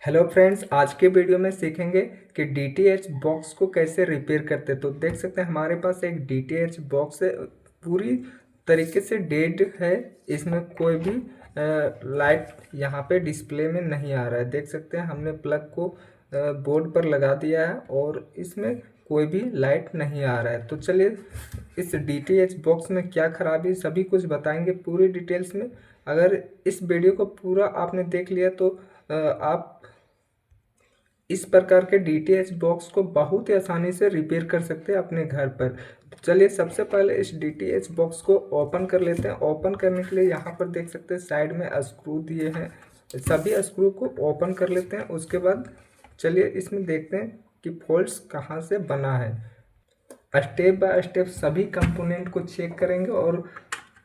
Hello friends, आज के video में सीखेंगे कि डीटीएच बॉक्स को कैसे रिपेयर करते। तो देख सकते हैं हमारे पास एक डीटीएच बॉक्स है, पूरी तरीके से डेड है। इसमें कोई भी लाइट यहाँ पे डिस्प्ले में नहीं आ रहा है। देख सकते हैं हमने प्लग को बोर्ड पर लगा दिया है और इसमें कोई भी लाइट नहीं आ रहा है। तो चलिए इस डीटीएच बॉक्स में क्या खराबी सभी कुछ बताएंगे पूरी डिटेल्स में। अगर इस वीडियो को पूरा आपने देख लिया तो आप इस प्रकार के डीटीएच बॉक्स को बहुत ही आसानी से रिपेयर कर सकते हैं अपने घर पर। तो चलिए सबसे पहले इस डीटीएच बॉक्स को ओपन कर लेते हैं। ओपन करने के लिए यहाँ पर देख सकते हैं साइड में स्क्रू दिए हैं, सभी स्क्रू को ओपन कर लेते हैं। उसके बाद चलिए इसमें देखते हैं कि फॉल्ट्स कहाँ से बना है। स्टेप बाय स्टेप सभी कंपोनेंट को चेक करेंगे और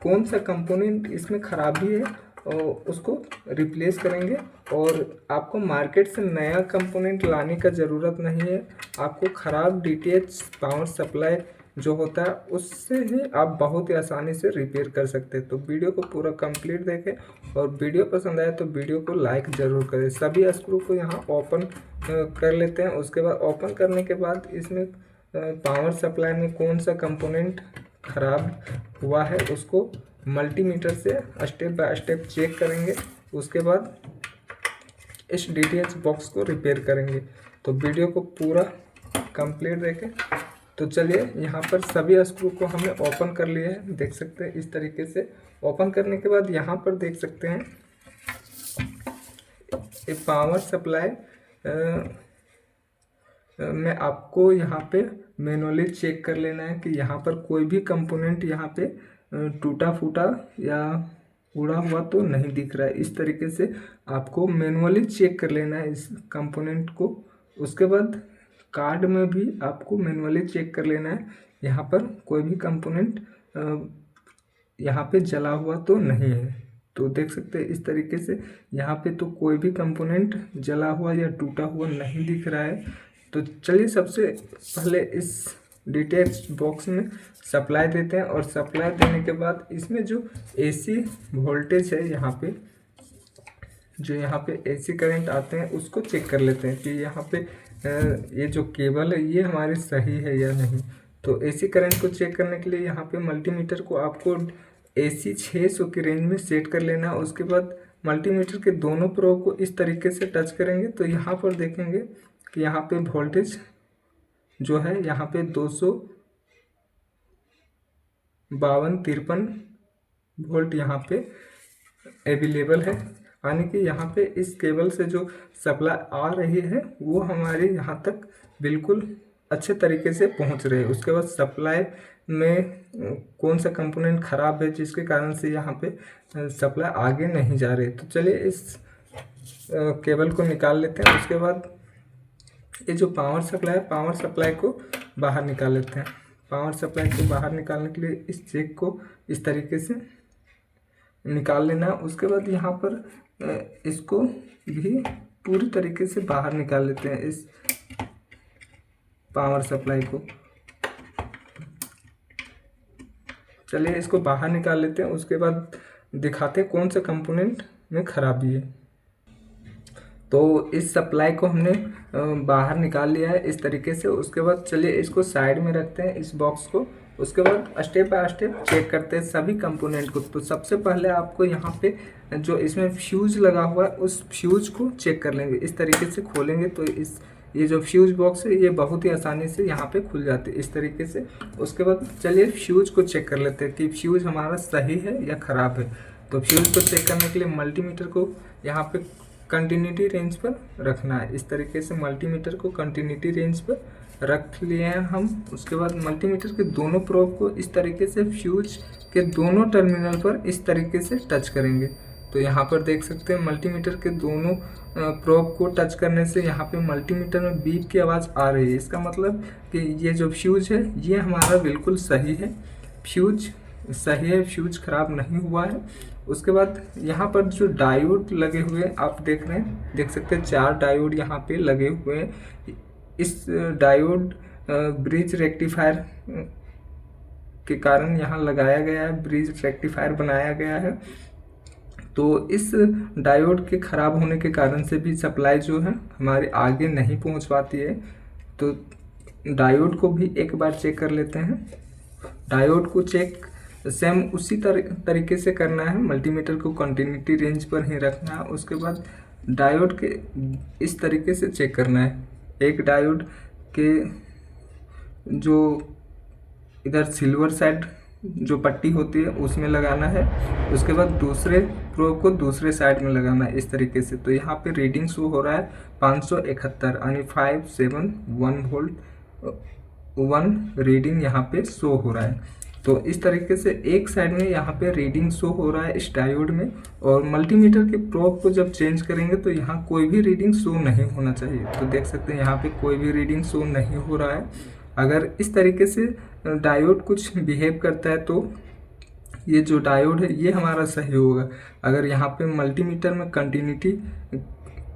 कौन सा कंपोनेंट इसमें खराबी है और उसको रिप्लेस करेंगे। और आपको मार्केट से नया कंपोनेंट लाने का ज़रूरत नहीं है। आपको ख़राब डीटीएच पावर सप्लाई जो होता है उससे ही आप बहुत ही आसानी से रिपेयर कर सकते हैं। तो वीडियो को पूरा कंप्लीट देखें और वीडियो पसंद आए तो वीडियो को लाइक ज़रूर करें। सभी स्क्रू को यहाँ ओपन कर लेते हैं। उसके बाद ओपन करने के बाद इसमें पावर सप्लाई में कौन सा कंपोनेंट खराब हुआ है उसको मल्टीमीटर से स्टेप बाय स्टेप चेक करेंगे। उसके बाद इस डीटीएच बॉक्स को रिपेयर करेंगे। तो वीडियो को पूरा कंप्लीट देखें। तो चलिए यहाँ पर सभी स्क्रू को हमने ओपन कर लिया है, देख सकते हैं इस तरीके से। ओपन करने के बाद यहाँ पर देख सकते हैं ये पावर सप्लाई में आपको यहाँ पे मैनुअली चेक कर लेना है कि यहाँ पर कोई भी कंपोनेंट यहाँ पे टूटा फूटा या उड़ा हुआ तो नहीं दिख रहा है। इस तरीके से आपको मैनुअली चेक कर लेना है इस कंपोनेंट को। उसके बाद कार्ड में भी आपको मैनुअली चेक कर लेना है यहाँ पर कोई भी कंपोनेंट यहाँ पे जला हुआ तो नहीं है। तो देख सकते हैं इस तरीके से यहाँ पे तो कोई भी कंपोनेंट जला हुआ या टूटा हुआ नहीं दिख रहा है। तो चलिए सबसे पहले इस डीटीएच बॉक्स में सप्लाई देते हैं और सप्लाई देने के बाद इसमें जो एसी वोल्टेज है यहाँ पे जो यहाँ पे एसी करंट आते हैं उसको चेक कर लेते हैं कि यहाँ पे ये जो केबल है ये हमारी सही है या नहीं। तो एसी करंट को चेक करने के लिए यहाँ पे मल्टीमीटर को आपको एसी 600 की रेंज में सेट कर लेना है। उसके बाद मल्टीमीटर के दोनों प्रोब को इस तरीके से टच करेंगे तो यहाँ पर देखेंगे कि यहाँ पे वोल्टेज जो है यहाँ पे 252-53 वोल्ट यहाँ पे अवेलेबल है। यानी कि यहाँ पे इस केबल से जो सप्लाई आ रही है वो हमारे यहाँ तक बिल्कुल अच्छे तरीके से पहुँच रही है। उसके बाद सप्लाई में कौन सा कंपोनेंट ख़राब है जिसके कारण से यहाँ पे सप्लाई आगे नहीं जा रही। तो चलिए इस केबल को निकाल लेते हैं। उसके बाद ये जो पावर सप्लाई है पावर सप्लाई को बाहर निकाल लेते हैं। पावर सप्लाई को बाहर निकालने के लिए इस चेक को इस तरीके से निकाल लेना है। उसके बाद यहाँ पर इसको भी पूरी तरीके से बाहर निकाल लेते हैं इस पावर सप्लाई को। चलिए इसको बाहर निकाल लेते हैं। उसके बाद दिखाते हैं कौन सा कंपोनेंट में खराबी है। तो इस सप्लाई को हमने बाहर निकाल लिया है इस तरीके से। उसके बाद चलिए इसको साइड में रखते हैं इस बॉक्स को। उसके बाद स्टेप बाय स्टेप चेक करते हैं सभी कंपोनेंट को। तो सबसे पहले आपको यहाँ पे जो इसमें फ्यूज लगा हुआ है उस फ्यूज को चेक कर लेंगे। इस तरीके से खोलेंगे तो ये जो फ्यूज बॉक्स है ये बहुत ही आसानी से यहाँ पे खुल जाती है इस तरीके से। उसके बाद चलिए फ्यूज को चेक कर लेते हैं कि फ्यूज हमारा सही है या ख़राब है। तो फ्यूज को चेक करने के लिए मल्टीमीटर को यहाँ पे कंटिन्यूटी रेंज पर रखना है। इस तरीके से मल्टीमीटर को कंटिन्यूटी रेंज पर रख लिए हैं हम। उसके बाद मल्टीमीटर के दोनों प्रोब को इस तरीके से फ्यूज के दोनों टर्मिनल पर इस तरीके से टच करेंगे। तो यहाँ पर देख सकते हैं मल्टीमीटर के दोनों प्रोब को टच करने से यहाँ पे मल्टीमीटर में बीप की आवाज़ आ रही है। इसका मतलब कि ये जो फ्यूज है ये हमारा बिल्कुल सही है, फ्यूज सही है, फ्यूज खराब नहीं हुआ है। उसके बाद यहाँ पर जो डायोड लगे हुए हैं आप देख रहे हैं, देख सकते हैं 4 डायोड यहाँ पे लगे हुए हैं। इस डायोड ब्रिज रेक्टिफायर के कारण यहाँ लगाया गया है, ब्रिज रेक्टिफायर बनाया गया है। तो इस डायोड के ख़राब होने के कारण से भी सप्लाई जो है हमारे आगे नहीं पहुंच पाती है। तो डायोड को भी एक बार चेक कर लेते हैं। डायोड को चेक सेम उसी तरीके से करना है, मल्टीमीटर को कंटिन्यूटी रेंज पर ही रखना है। उसके बाद डायोड के इस तरीके से चेक करना है। एक डायोड के जो इधर सिल्वर साइड जो पट्टी होती है उसमें लगाना है, उसके बाद दूसरे प्रोब को दूसरे साइड में लगाना है इस तरीके से। तो यहाँ पे रीडिंग शो हो रहा है 571 यानी 571 वोल्ट 1 रीडिंग यहाँ पे शो हो रहा है। तो इस तरीके से एक साइड में यहाँ पे रीडिंग शो हो रहा है इस डायोड में, और मल्टीमीटर के प्रोब को जब चेंज करेंगे तो यहाँ कोई भी रीडिंग शो नहीं होना चाहिए। तो देख सकते हैं यहाँ पे कोई भी रीडिंग शो नहीं हो रहा है। अगर इस तरीके से डायोड कुछ बिहेव करता है तो ये जो डायोड है ये हमारा सही होगा। अगर यहाँ पे मल्टीमीटर में कंटिन्यूटी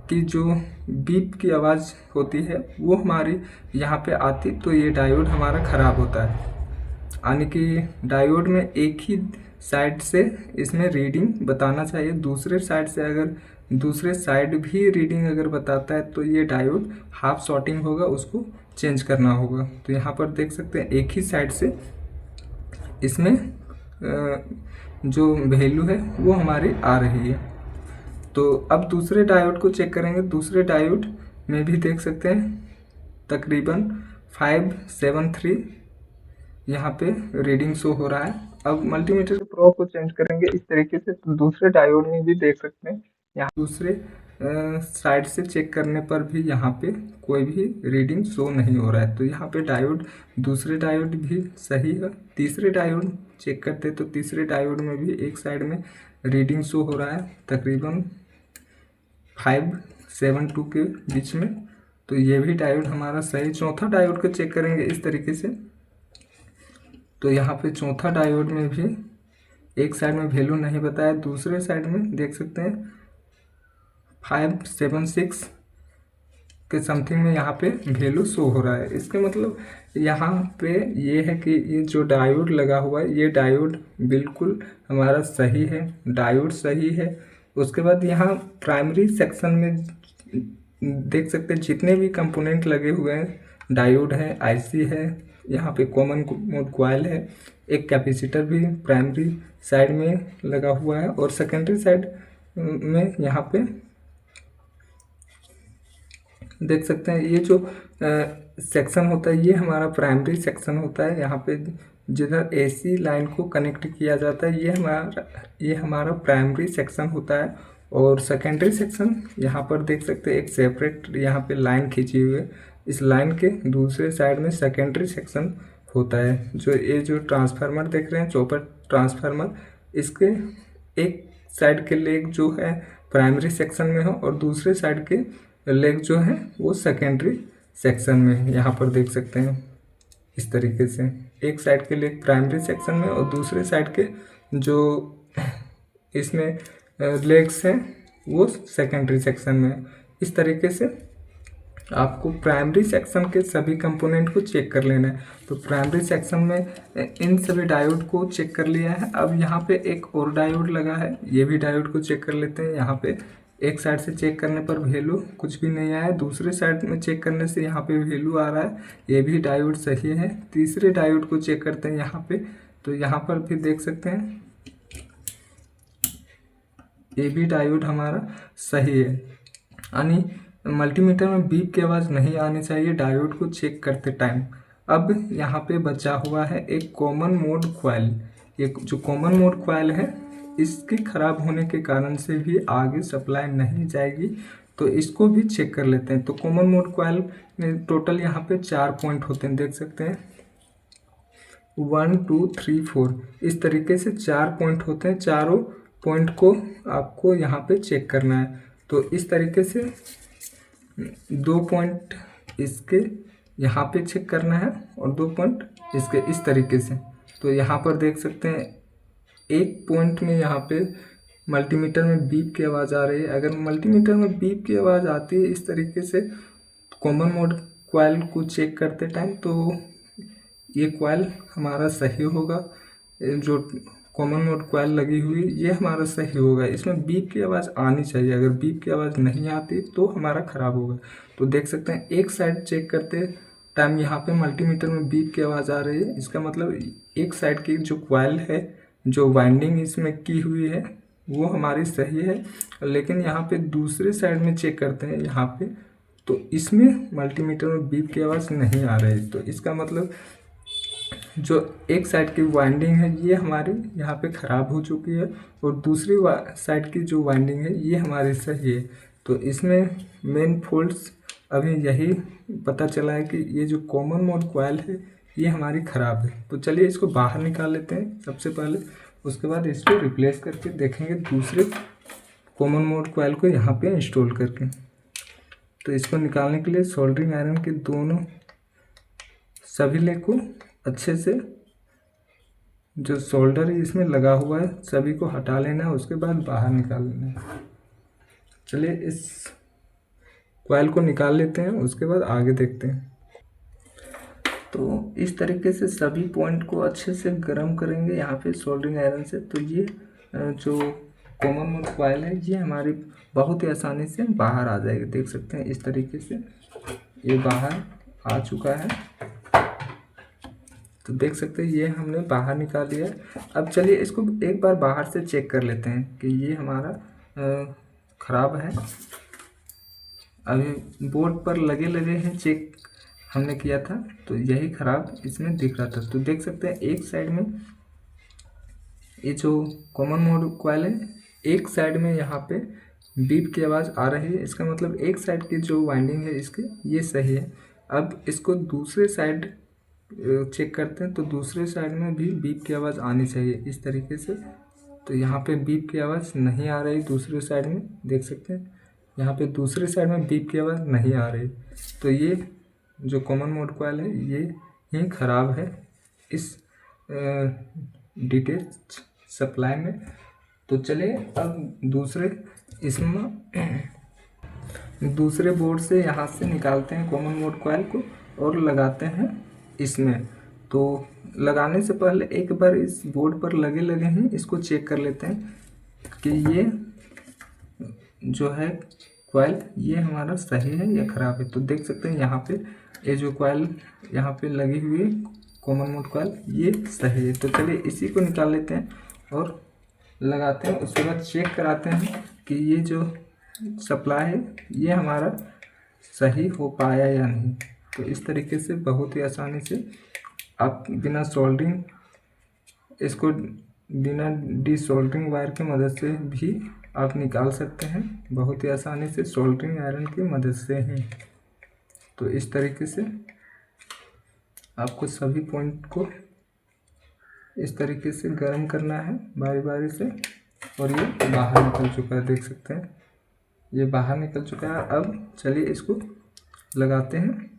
की जो बीप की आवाज़ होती है वो हमारी यहाँ पे आती तो ये डायोड हमारा ख़राब होता है। यानी कि डायोड में एक ही साइड से इसमें रीडिंग बताना चाहिए, दूसरे साइड से अगर दूसरे साइड भी रीडिंग अगर बताता है तो ये डायोड हाफ शॉर्टिंग होगा, उसको चेंज करना होगा। तो यहाँ पर देख सकते हैं एक ही साइड से इसमें जो वैल्यू है वो हमारी आ रही है। तो अब दूसरे डायोड को चेक करेंगे। दूसरे डायोड में भी देख सकते हैं तकरीबन 573 यहाँ पे रीडिंग शो हो रहा है। अब मल्टीमीटर के प्रोब को चेंज करेंगे इस तरीके से। तो दूसरे डायोड में भी देख सकते हैं यहाँ दूसरे साइड से चेक करने पर भी यहाँ पे कोई भी रीडिंग शो नहीं हो रहा है। तो यहाँ पे डायोड दूसरे डायोड भी सही है। तीसरे डायोड चेक करते तो तीसरे डायोड में भी एक साइड में रीडिंग शो हो रहा है तकरीबन 572 के बीच में। तो ये भी डायोड हमारा सही। चौथा डायोड को चेक करेंगे इस तरीके से। तो यहाँ पे चौथा डायोड में भी एक साइड में वैल्यू नहीं बताया, दूसरे साइड में देख सकते हैं 576 के समथिंग में यहाँ पे वैल्यू शो हो रहा है। इसके मतलब यहाँ पे ये है कि ये जो डायोड लगा हुआ है ये डायोड बिल्कुल हमारा सही है, डायोड सही है। उसके बाद यहाँ प्राइमरी सेक्शन में देख सकते हैं जितने भी कंपोनेंट लगे हुए हैं, डायोड है, आईसी है, यहाँ पे कॉमन मोड कॉइल है, एक कैपेसिटर भी प्राइमरी साइड में लगा हुआ है, और सेकेंडरी साइड में यहाँ पे देख सकते हैं ये जो सेक्शन होता है ये हमारा प्राइमरी सेक्शन होता है। यहाँ पे जिधर एसी लाइन को कनेक्ट किया जाता है ये हमारा प्राइमरी सेक्शन होता है। और सेकेंडरी सेक्शन यहाँ पर देख सकते हैं एक सेपरेट यहाँ पे लाइन खींची हुई है, इस लाइन के दूसरे साइड में सेकेंडरी सेक्शन होता है। जो ये जो ट्रांसफार्मर देख रहे हैं चॉपर ट्रांसफार्मर, इसके एक साइड के लेग जो है प्राइमरी सेक्शन में हो और दूसरे साइड के लेग जो है वो सेकेंडरी सेक्शन में। यहाँ पर देख सकते हैं इस तरीके से एक साइड के लेग प्राइमरी सेक्शन में और दूसरे साइड के जो इसमें लेग्स हैं वो सेकेंडरी सेक्शन में। इस तरीके से आपको प्राइमरी सेक्शन के सभी कंपोनेंट को चेक कर लेना है। तो प्राइमरी सेक्शन में इन सभी डायोड को चेक कर लिया है। अब यहाँ पे एक और डायोड लगा है, ये भी डायोड को चेक कर लेते हैं। यहाँ पे एक साइड से चेक करने पर वैल्यू कुछ भी नहीं आया, दूसरे साइड में चेक करने से यहाँ पे वैल्यू आ रहा है, ये भी डायोड सही है। तीसरे डायोड को चेक करते हैं यहाँ पे। तो यहाँ पर भी देख सकते हैं ये भी डायोड हमारा सही है। यानी मल्टीमीटर में बीप की आवाज़ नहीं आनी चाहिए डायोड को चेक करते टाइम। अब यहाँ पे बचा हुआ है एक कॉमन मोड कॉइल। ये जो कॉमन मोड कॉइल है इसके ख़राब होने के कारण से भी आगे सप्लाई नहीं जाएगी, तो इसको भी चेक कर लेते हैं। तो कॉमन मोड कॉइल में टोटल यहाँ पे 4 पॉइंट होते हैं, देख सकते हैं 1 2 3 4 इस तरीके से 4 पॉइंट होते हैं। चारों पॉइंट को आपको यहाँ पे चेक करना है। तो इस तरीके से 2 पॉइंट इसके यहाँ पे चेक करना है और 2 पॉइंट इसके इस तरीके से। तो यहाँ पर देख सकते हैं एक पॉइंट में यहाँ पे मल्टीमीटर में बीप की आवाज़ आ रही है। अगर मल्टीमीटर में बीप की आवाज़ आती है इस तरीके से कॉमन मोड कॉइल को चेक करते टाइम, तो ये कॉइल हमारा सही होगा। जो कॉमन मोड कॉइल लगी हुई, ये हमारा सही होगा। इसमें बीप की आवाज़ आनी चाहिए, अगर बीप की आवाज़ नहीं आती तो हमारा ख़राब होगा। तो देख सकते हैं एक साइड चेक करते टाइम यहाँ पे मल्टीमीटर में बीप की आवाज़ आ रही है, इसका मतलब एक साइड की जो कॉइल है, जो वाइंडिंग इसमें की हुई है वो हमारी सही है। लेकिन यहाँ पे दूसरे साइड में चेक करते हैं यहाँ पे, तो इसमें मल्टीमीटर में बीप की आवाज़ नहीं आ रही। तो इसका मतलब जो एक साइड की वाइंडिंग है ये हमारी यहाँ पे ख़राब हो चुकी है, और दूसरी साइड की जो वाइंडिंग है ये हमारी सही है। तो इसमें मेन फॉल्ट्स अभी यही पता चला है कि ये जो कॉमन मोड कॉइल है ये हमारी ख़राब है। तो चलिए इसको बाहर निकाल लेते हैं सबसे पहले, उसके बाद इसको रिप्लेस करके देखेंगे दूसरे कॉमन मोड कॉइल को यहाँ पे इंस्टॉल करके। तो इसको निकालने के लिए सोल्डरिंग आयरन के दोनों सभी लेग को अच्छे से, जो सोल्डर इसमें लगा हुआ है सभी को हटा लेना है, उसके बाद बाहर निकाल लेना है। चलिए इस कॉइल को निकाल लेते हैं, उसके बाद आगे देखते हैं। तो इस तरीके से सभी पॉइंट को अच्छे से गर्म करेंगे यहाँ पे सोल्डरिंग आयरन से। तो ये जो कॉमन मोड कॉइल है ये हमारी बहुत ही आसानी से बाहर आ जाएगी। देख सकते हैं इस तरीके से ये बाहर आ चुका है। तो देख सकते हैं ये हमने बाहर निकाल लिया है। अब चलिए इसको एक बार बाहर से चेक कर लेते हैं कि ये हमारा ख़राब है। अभी बोर्ड पर लगे हैं, चेक हमने किया था तो यही ख़राब इसमें दिख रहा था। तो देख सकते हैं एक साइड में ये जो कॉमन मोड कॉइल है, एक साइड में यहाँ पे बीप की आवाज़ आ रही है, इसका मतलब एक साइड की जो वाइंडिंग है इसकी ये सही है। अब इसको दूसरे साइड चेक करते हैं, तो दूसरे साइड में भी बीप की आवाज़ आनी चाहिए इस तरीके से। तो यहाँ पे बीप की आवाज़ नहीं आ रही दूसरे साइड में, देख सकते हैं यहाँ पे दूसरे साइड में बीप की आवाज़ नहीं आ रही। तो ये जो कॉमन मोड कॉइल है ये ही ख़राब है इस डीटीएच सप्लाई में। तो चलिए अब दूसरे बोर्ड से यहाँ से निकालते हैं कॉमन मोड कॉइल को और लगाते हैं इसमें। तो लगाने से पहले एक बार इस बोर्ड पर लगे हैं इसको चेक कर लेते हैं कि ये जो है कॉइल ये हमारा सही है या ख़राब है। तो देख सकते हैं यहाँ पे ये जो कॉइल यहाँ पे लगी हुई है कॉमन मोड कॉइल ये सही है। तो चलिए इसी को निकाल लेते हैं और लगाते हैं, उसके बाद चेक कराते हैं कि ये जो सप्लाई है ये हमारा सही हो पाया या नहीं। तो इस तरीके से बहुत ही आसानी से आप बिना सोल्डरिंग इसको बिना डिसोल्डरिंग वायर की मदद से भी आप निकाल सकते हैं, बहुत ही आसानी से सोल्डरिंग आयरन की मदद से ही। तो इस तरीके से आपको सभी पॉइंट को इस तरीके से गर्म करना है बारी बारी से। और ये बाहर निकल चुका है, देख सकते हैं ये बाहर निकल चुका है। अब चलिए इसको लगाते हैं।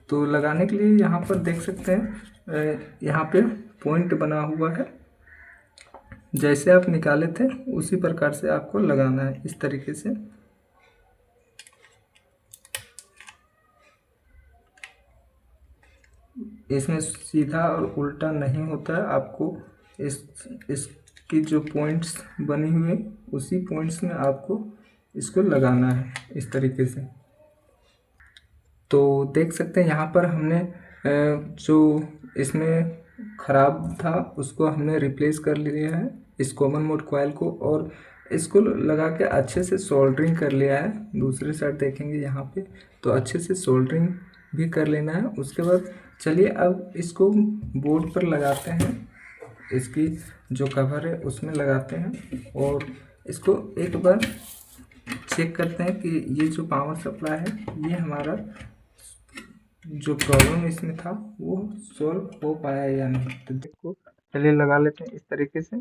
तो लगाने के लिए यहाँ पर देख सकते हैं यहाँ पे पॉइंट बना हुआ है, जैसे आप निकाले थे उसी प्रकार से आपको लगाना है इस तरीके से। इसमें सीधा और उल्टा नहीं होता है, आपको इसकी जो पॉइंट्स बनी हुई उसी पॉइंट्स में आपको इसको लगाना है इस तरीके से। तो देख सकते हैं यहाँ पर हमने जो इसमें ख़राब था उसको हमने रिप्लेस कर लिया है इस कॉमन मोड कॉइल को, और इसको लगा के अच्छे से सोल्डरिंग कर लिया है। दूसरी साइड देखेंगे यहाँ पे तो अच्छे से सोल्डरिंग भी कर लेना है। उसके बाद चलिए अब इसको बोर्ड पर लगाते हैं, इसकी जो कवर है उसमें लगाते हैं और इसको एक बार चेक करते हैं कि ये जो पावर सप्लाई है ये हमारा जो प्रॉब्लम इसमें था वो सॉल्व हो पाया या नहीं। तो देखो चलिए लगा लेते हैं इस तरीके से।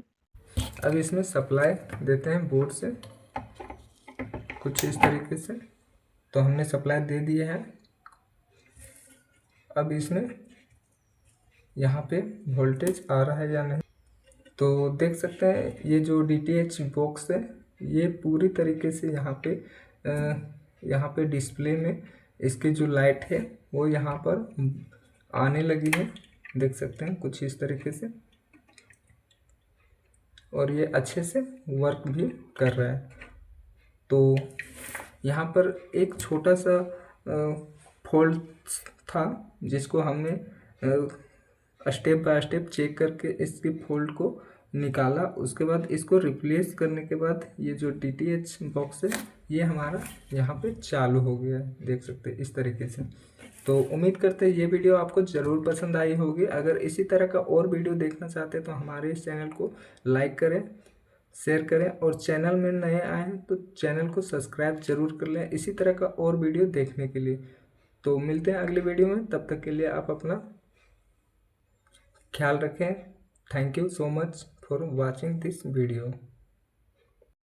अब इसमें सप्लाई देते हैं बोर्ड से कुछ इस तरीके से। तो हमने सप्लाई दे दिया है। अब इसमें यहाँ पे वोल्टेज आ रहा है या नहीं, तो देख सकते हैं ये जो डीटीएच बॉक्स है ये पूरी तरीके से यहाँ पे डिस्प्ले में इसकी जो लाइट है वो यहाँ पर आने लगी है। देख सकते हैं कुछ इस तरीके से, और ये अच्छे से वर्क भी कर रहा है। तो यहाँ पर एक छोटा सा फॉल्ट था जिसको हमने स्टेप बाय स्टेप चेक करके इसकी फॉल्ट को निकाला। उसके बाद इसको रिप्लेस करने के बाद ये जो DTH बॉक्स है ये हमारा यहाँ पे चालू हो गया है, देख सकते हैं इस तरीके से। तो उम्मीद करते हैं ये वीडियो आपको ज़रूर पसंद आई होगी। अगर इसी तरह का और वीडियो देखना चाहते हैं तो हमारे इस चैनल को लाइक करें, शेयर करें, और चैनल में नए आए हैं तो चैनल को सब्सक्राइब जरूर कर लें इसी तरह का और वीडियो देखने के लिए। तो मिलते हैं अगले वीडियो में, तब तक के लिए आप अपना ख्याल रखें। Thank you so much for watching this video.